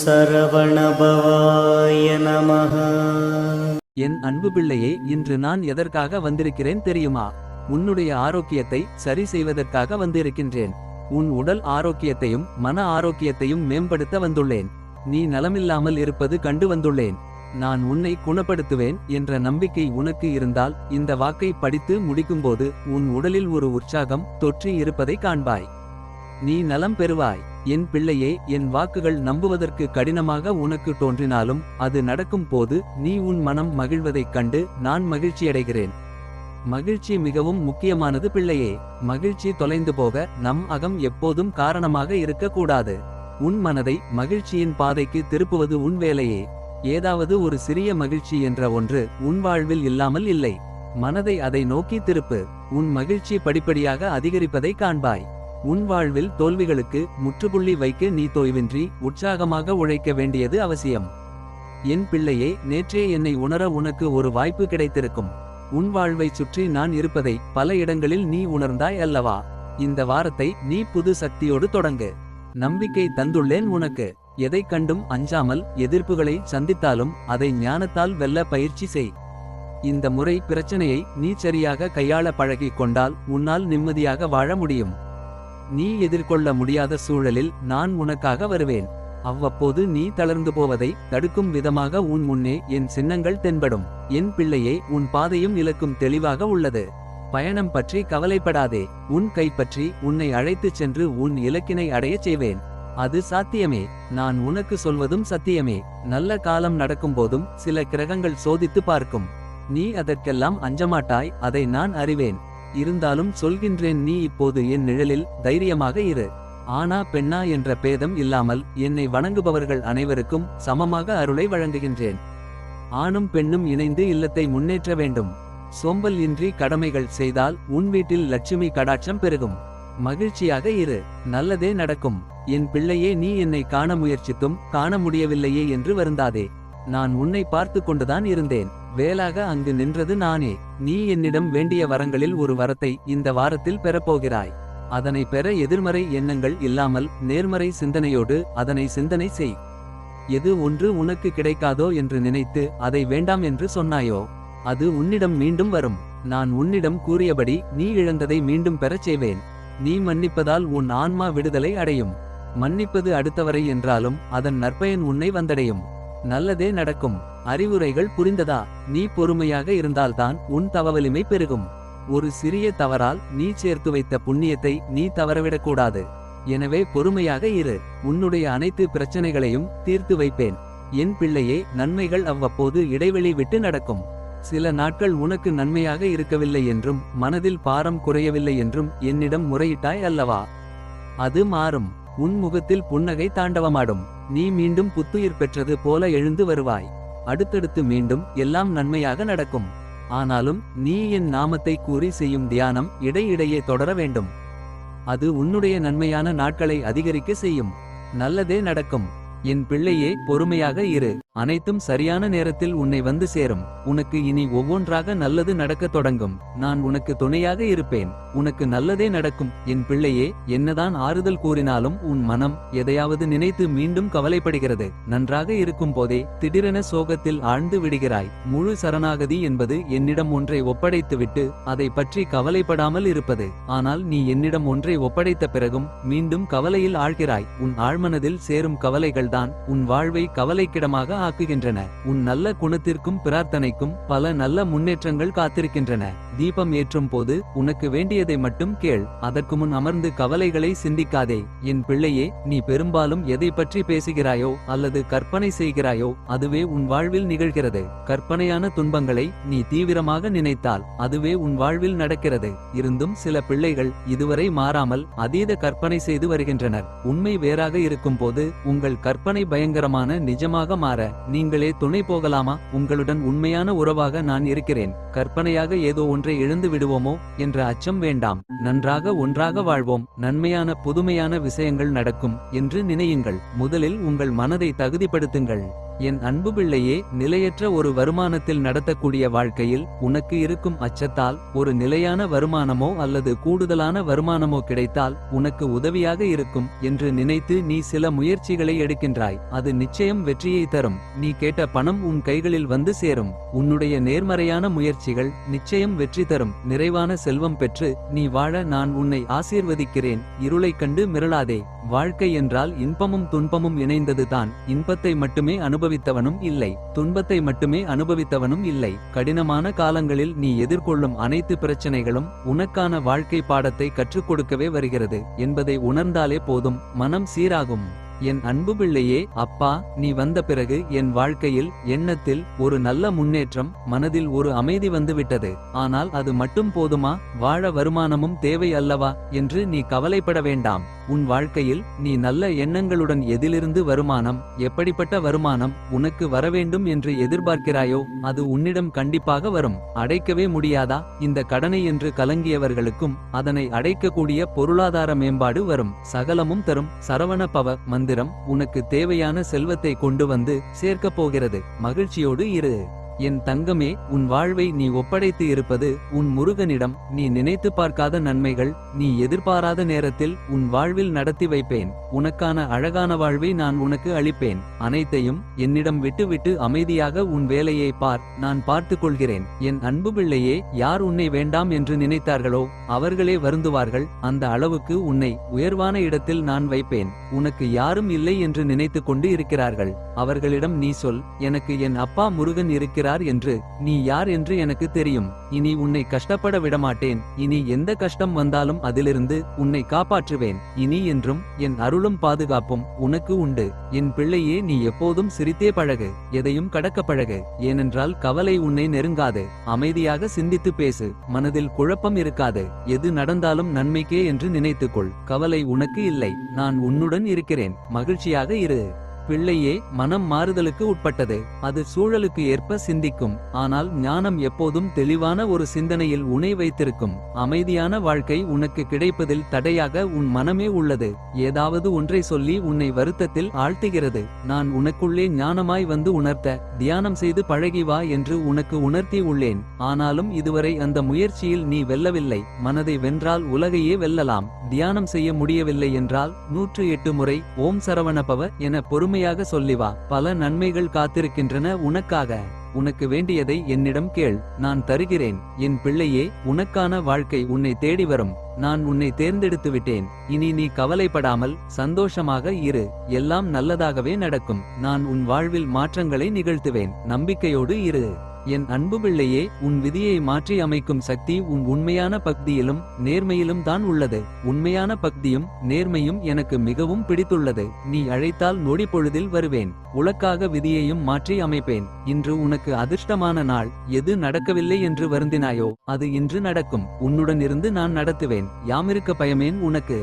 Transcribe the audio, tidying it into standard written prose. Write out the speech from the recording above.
சரவணபவாய நமः. என் அன்பு பிள்ளையே, இன்று நான் எதற்காக வந்திருக்கிறேன் தெரியுமா? உன்னுடைய ஆரோக்கியத்தை சரி செய்வதற்காக வந்திருக்கின்றேன். உன் உடல் ஆரோக்கியத்தையும் மன ஆரோக்கியத்தையும் மேம்படுத்த வந்துள்ளேன். நீ நலமில்லாமல் இருப்பது கண்டு வந்துள்ளேன். நான் உன்னை குணப்படுத்துவேன் என்ற நம்பிக்கை உனக்கு இருந்தால் இந்த வாக்கை படித்து முடிக்கும்போது உன் உடலில் ஒரு உற்சாகம் தொற்றி இருப்பதை காண்பாய். நீ நலம் பெறுவாய். என் பிள்ளையே, என் வாக்குகள் நம்புவதற்கு கடினமாக உனக்கு தோன்றினாலும் அது நடக்கும் போது நீ உன் மனம் மகிழ்வதைக் கண்டு நான் மகிழ்ச்சியடைகிறேன். மகிழ்ச்சி மிகவும் முக்கியமானது பிள்ளையே. மகிழ்ச்சி தொலைந்து போக நம் அகம் எப்போதும் காரணமாக இருக்கக்கூடாது. உன் மனதை மகிழ்ச்சியின் பாதைக்கு திருப்புவது உன் வேலையே. ஏதாவது ஒரு சிறிய மகிழ்ச்சி என்ற ஒன்று உன் வாழ்வில் இல்லாமல் இல்லை. மனதை அதை நோக்கி திருப்பு. உன் மகிழ்ச்சி படிப்படியாக அதிகரிப்பதை காண்பாய். உன் வாழ்வில் தோல்விகளுக்கு முற்றுப்புள்ளி வைக்க நீ தொய்வின்றி உற்சாகமாக உழைக்க வேண்டியது அவசியம். என் பிள்ளையே, நேற்றே என்னை உணர உனக்கு ஒரு வாய்ப்பு கிடைத்திருக்கும். உன் வாழ்வை சுற்றி நான் இருப்பதை பல இடங்களில் நீ உணர்ந்தாய் அல்லவா? இந்த வாரத்தை நீ புது சக்தியோடு தொடங்கு. நம்பிக்கை தந்துள்ளேன் உனக்கு. எதை கண்டும் அஞ்சாமல் எதிர்ப்புகளை சந்தித்தாலும் அதை ஞானத்தால் வெல்ல பயிற்சி செய். இந்த முறை பிரச்சனையை நீ சரியாக கையாள பழகிக் கொண்டால் உன்னால் நிம்மதியாக வாழ முடியும். நீ எதிர்கொள்ள முடியாத சூழலில் நான் உனக்காக வருவேன். அவ்வப்போது நீ தளர்ந்து போவதை தடுக்கும் விதமாக உன் முன்னே என் சின்னங்கள் தென்படும். என் பிள்ளையே, உன் பாதையும் இலக்கும் தெளிவாக உள்ளது. பயணம் பற்றி கவலைப்படாதே. உன் கைப்பற்றி உன்னை அழைத்துச் சென்று உன் இலக்கினை அடையச் செய்வேன். அது சாத்தியமே. நான் உனக்கு சொல்வதும் சத்தியமே. நல்ல காலம் நடக்கும்போதும் சில கிரகங்கள் சோதித்து பார்க்கும். நீ அதற்கெல்லாம் அஞ்சமாட்டாய், அதை நான் அறிவேன். இருந்தாலும் சொல்கின்றேன், நீ இப்போது என் நிழலில் தைரியமாக இரு. ஆனா பெண்ணா என்ற பேதம் இல்லாமல் என்னை வணங்குபவர்கள் அனைவருக்கும் சமமாக அருளை வழங்குகின்றேன். ஆணும் பெண்ணும் இணைந்து இல்லத்தை முன்னேற்ற வேண்டும். சோம்பல் இன்றி கடமைகள் செய்தால் உன் வீட்டில் லட்சுமி கடாட்சம் பெருகும். மகிழ்ச்சியாக இரு, நல்லதே நடக்கும். என் பிள்ளையே, நீ என்னை காண முயற்சித்தும் காண முடியவில்லையே என்று வருந்தாதே. நான் உன்னை பார்த்து கொண்டுதான் இருந்தேன். வேலாக அங்கு நின்றது நானே. நீ என்னிடம் வேண்டிய வரங்களில் ஒரு வரத்தை இந்த வாரத்தில் பெறப்போகிறாய். அதனை பெற எதிர்மறை எண்ணங்கள் இல்லாமல் நேர்மறை சிந்தனையோடு அதனை சிந்தனை செய். எது ஒன்று உனக்கு கிடைக்காதோ என்று நினைத்து அதை வேண்டாம் என்று சொன்னாயோ அது உன்னிடம் மீண்டும் வரும். நான் உன்னிடம் கூறியபடி நீ இழந்ததை மீண்டும் பெறச் செய்வேன். நீ மன்னிப்பதால் உன் ஆன்மா விடுதலை அடையும். மன்னிப்பது அடுத்தவரை என்றாலும் அதன் நற்பயன் உன்னை வந்தடையும். நல்லதே நடக்கும். அறிவுரைகள் புரிந்ததா? நீ பொறுமையாக இருந்தால்தான் உன் தவவலிமை பெருகும். ஒரு சிறிய தவறால் நீ சேர்த்து வைத்த புண்ணியத்தை நீ தவறவிடக்கூடாது. எனவே பொறுமையாக இரு. உன்னுடைய அனைத்து பிரச்சனைகளையும் தீர்த்து வைப்பேன். என் பிள்ளையே, நன்மைகள் அவ்வப்போது இடைவெளி விட்டு நடக்கும். சில நாட்கள் உனக்கு நன்மையாக இருக்கவில்லை என்றும் மனதில் பாரம் குறையவில்லை என்றும் என்னிடம் முறையிட்டாய் அல்லவா? அது மாறும். உன் முகத்தில் புன்னகை தாண்டவமாடும். நீ மீண்டும் புத்துயிர் பெற்றது போல எழுந்து வருவாய். அடுத்தடுத்து மீண்டும் எல்லாம் நன்மையாக நடக்கும். ஆனாலும் நீ என் நாமத்தை கூறி செய்யும் தியானம் இடையிடையே தொடர வேண்டும். அது உன்னுடைய நன்மையான நாட்களை அதிகரிக்க செய்யும். நல்லதே நடக்கும். என் பிள்ளையே, பொறுமையாக இரு. அனைத்தும் சரியான நேரத்தில் உன்னை வந்து சேரும். உனக்கு இனி ஒவ்வொன்றாக நல்லது நடக்கத் தொடங்கும். நான் உனக்கு துணையாக இருப்பேன். உனக்கு நல்லதே நடக்கும். என் பிள்ளையே, என்னதான் ஆறுதல் கூறினாலும் உன் மனம் எதையாவது நினைத்து மீண்டும் கவலைப்படுகிறது. நன்றாக இருக்கும் போதே திடீரென சோகத்தில் ஆழ்ந்து விடுகிறாய். முழு சரணாகதி என்பது என்னிடம் ஒன்றை ஒப்படைத்துவிட்டு அதை பற்றி கவலைப்படாமல் இருப்பது. ஆனால் நீ என்னிடம் ஒன்றை ஒப்படைத்த பிறகும் மீண்டும் கவலையில் ஆழ்கிறாய். உன் ஆழ்மனதில் சேரும் கவலைகள் தான் உன் வாழ்வை கவலைக்கிடமாக ஆக்குகின்றன. உன் நல்ல குணத்திற்கும் பிரார்த்தனைக்கும் பல நல்ல முன்னேற்றங்கள் காத்திருக்கின்றன. தீபம் ஏற்றும் போது உனக்கு வேண்டியதை மட்டும் கேள். அதற்கு முன் அமர்ந்து கவலைகளை சிந்திக்காதே. என் பிள்ளையே, நீ பெரும்பாலும் எதை பற்றி பேசுகிறாயோ அல்லது கற்பனை செய்கிறாயோ அதுவே உன் வாழ்வில் நிகழ்கிறது. கற்பனையான துன்பங்களை நீ தீவிரமாக நினைத்தால் அதுவே உன் வாழ்வில் நடக்கிறது. இருந்தும் சில பிள்ளைகள் இதுவரை மாறாமல் அதீத கற்பனை செய்து வருகின்றனர். உண்மை வேறாக இருக்கும் போது உங்கள் கற்பனை பயங்கரமான நிஜமாக மாற நீங்களே துணை போகலாமா? உங்களுடன் உண்மையான உறவாக நான் இருக்கிறேன். கற்பனையாக ஏதோ ஒன்றை இழந்து விடுவோமோ என்ற அச்சம் வேண்டாம். நன்றாக ஒன்றாக வாழ்வோம். நன்மையான புதுமையான விஷயங்கள் நடக்கும் என்று நினையுங்கள். முதலில் உங்கள் மனதை தகுதிப்படுத்துங்கள். என் அன்பு பிள்ளையே, நிலையற்ற ஒரு வருமானத்தில் நடத்தக்கூடிய வாழ்க்கையில் உனக்கு இருக்கும் அச்சத்தால் ஒரு நிலையான வருமானமோ அல்லது கூடுதலான வருமானமோ கிடைத்தால் உனக்கு உதவியாக இருக்கும் என்று நினைத்து நீ சில முயற்சிகளை எடுக்கின்றாய். அது நிச்சயம் வெற்றியை தரும். நீ கேட்ட பணம் உன் கைகளில் வந்து சேரும். உன்னுடைய நேர்மறையான முயற்சிகள் நிச்சயம் வெற்றி தரும். நிறைவான செல்வம் பெற்று நீ வாழ நான் உன்னை ஆசீர்வதிக்கிறேன். இருளைக் கண்டு மிரளாதே. வாழ்க்கை என்றால் இன்பமும் துன்பமும் இணைந்ததுதான். இன்பத்தை மட்டுமே அனுபவித்தவனும் இல்லை, துன்பத்தை மட்டுமே அனுபவித்தவனும் இல்லை. கடினமான காலங்களில் நீ எதிர்கொள்ளும் அனைத்து பிரச்சனைகளும் உனக்கான வாழ்க்கை பாடத்தை கற்றுக் கொடுக்கவே வருகிறது என்பதை உணர்ந்தாலே போதும், மனம் சீராகும். என் அன்பு பிள்ளையே, அப்பா, நீ வந்த பிறகு என் வாழ்க்கையில் எண்ணத்தில் ஒரு நல்ல முன்னேற்றம், மனதில் ஒரு அமைதி வந்துவிட்டது. ஆனால் அது மட்டும் போதுமா? வாழ வருமானமும் தேவை அல்லவா என்று நீ கவலைப்பட வேண்டாம். உன் வாழ்க்கையில் நீ நல்ல எண்ணங்களுடன் எதிலிருந்து வருமானம், எப்படிப்பட்ட வருமானம் உனக்கு வரவேண்டும் என்று எதிர்பார்க்கிறாயோ அது உன்னிடம் கண்டிப்பாக வரும். அடைக்கவே முடியாதா? இந்த கடனை என்று கலங்கியவர்களுக்கும் அதனை அடைக்கக்கூடிய பொருளாதார மேம்பாடு வரும். சகலமும் தரும் சரவண பவ மந்திரம் உனக்கு தேவையான செல்வத்தை கொண்டு வந்து சேர்க்கப் போகிறது. மகிழ்ச்சியோடு இரு. என் தங்கமே, உன் வாழ்வை நீ ஒப்படைத்து இருப்பது உன் முருகனிடம். நீ நினைத்து பார்க்காத நன்மைகள் நீ எதிர்பாராத நேரத்தில் உன் வாழ்வில் நடத்தி வைப்பேன். உனக்கான அழகான வாழ்வை நான் உனக்கு அளிப்பேன். அனைத்தையும் என்னிடம் விட்டுவிட்டு அமைதியாக உன் வேலையை பார், நான் பார்த்துக் கொள்கிறேன். என் அன்பு பிள்ளையே, யார் உன்னை வேண்டாம் என்று நினைத்தார்களோ அவர்களே வருந்துவார்கள். அந்த அளவுக்கு உன்னை உயர்வான இடத்தில் நான் வைப்பேன். உனக்கு யாரும் இல்லை என்று நினைத்து கொண்டு இருக்கிறார்கள். அவர்களிடம் நீ சொல், எனக்கு என் அப்பா முருகன் இருக்கிறார் என்று. நீ யார் என்று எனக்கு தெரியும். இனி உன்னை கஷ்டப்பட விடமாட்டேன். இனி எந்த கஷ்டம் வந்தாலும் அதிலிருந்து உன்னை காப்பாற்றுவேன். இனி என்றும் என் அருளும் பாதுகாப்பும் உனக்கு உண்டு. என் பிள்ளையே, நீ எப்போதும் சிரித்தே பழகு, எதையும் கடக்க பழகு. ஏனென்றால் கவலை உன்னை நெருங்காது. அமைதியாக சிந்தித்து பேசு, மனதில் குழப்பம் இருக்காது. எது நடந்தாலும் நன்மைக்கே என்று நினைத்துக்கொள். கவலை உனக்கு இல்லை, நான் உன்னுடன் இருக்கிறேன். மகிழ்ச்சியாக இரு. பிள்ளையே, மனம் மாறுதலுக்கு உட்பட்டது. அது சூழலுக்கு ஏற்ப சிந்திக்கும். ஆனால் ஞானம் எப்போதும் தெளிவான ஒரு சிந்தனையில் உன்னை வைத்திருக்கும். அமைதியான வாழ்க்கை உனக்கு கிடைப்பதில் தடையாக உன் மனமே உள்ளது. ஏதாவது ஒன்றை சொல்லி உன்னை வருத்தத்தில் ஆழ்த்துகிறது. நான் உனக்குள்ளே ஞானமாய் வந்து உணர்த்த, தியானம் செய்து பழகி வா என்று உனக்கு உணர்த்தி உள்ளேன். ஆனாலும் இதுவரை அந்த முயற்சியில் நீ வெல்லவில்லை. மனதை வென்றால் உலகையே வெல்லலாம். தியானம் செய்ய முடியவில்லை என்றால் 108 முறை ஓம் சரவணபவ என பொறுமையாக சொல்லிவா. பல நன்மைகள் காத்திருக்கின்றன உனக்காக. உனக்கு வேண்டியதை என்னிடம் கேள், நான் தருகிறேன். என் பிள்ளையே, உனக்கான வாழ்க்கை உன்னை தேடி வரும். நான் உன்னை தேர்ந்தெடுத்து விட்டேன். இனி நீ கவலைப்படாமல் சந்தோஷமாக இரு. எல்லாம் நல்லதாகவே நடக்கும். நான் உன் வாழ்வில் மாற்றங்களை நிகழ்த்துவேன். நம்பிக்கையோடு இரு. என் அன்பு பிள்ளையே, உன் விதியை மாற்றி அமைக்கும் சக்தி உன் உண்மையான பக்தியிலும் நேர்மையிலும் தான் உள்ளது. உண்மையான பக்தியும் நேர்மையும் எனக்கு மிகவும் பிடித்துள்ளது. நீ அழைத்தால் நொடி பொழுதில் வருவேன். உனக்காக விதியையும் மாற்றி அமைப்பேன். இன்று உனக்கு அதிர்ஷ்டமான நாள். எது நடக்கவில்லை என்று வருந்தினாயோ அது இன்று நடக்கும். உன்னுடன் இருந்து நான் நடத்துவேன். யாமிருக்க பயமேன் உனக்கு.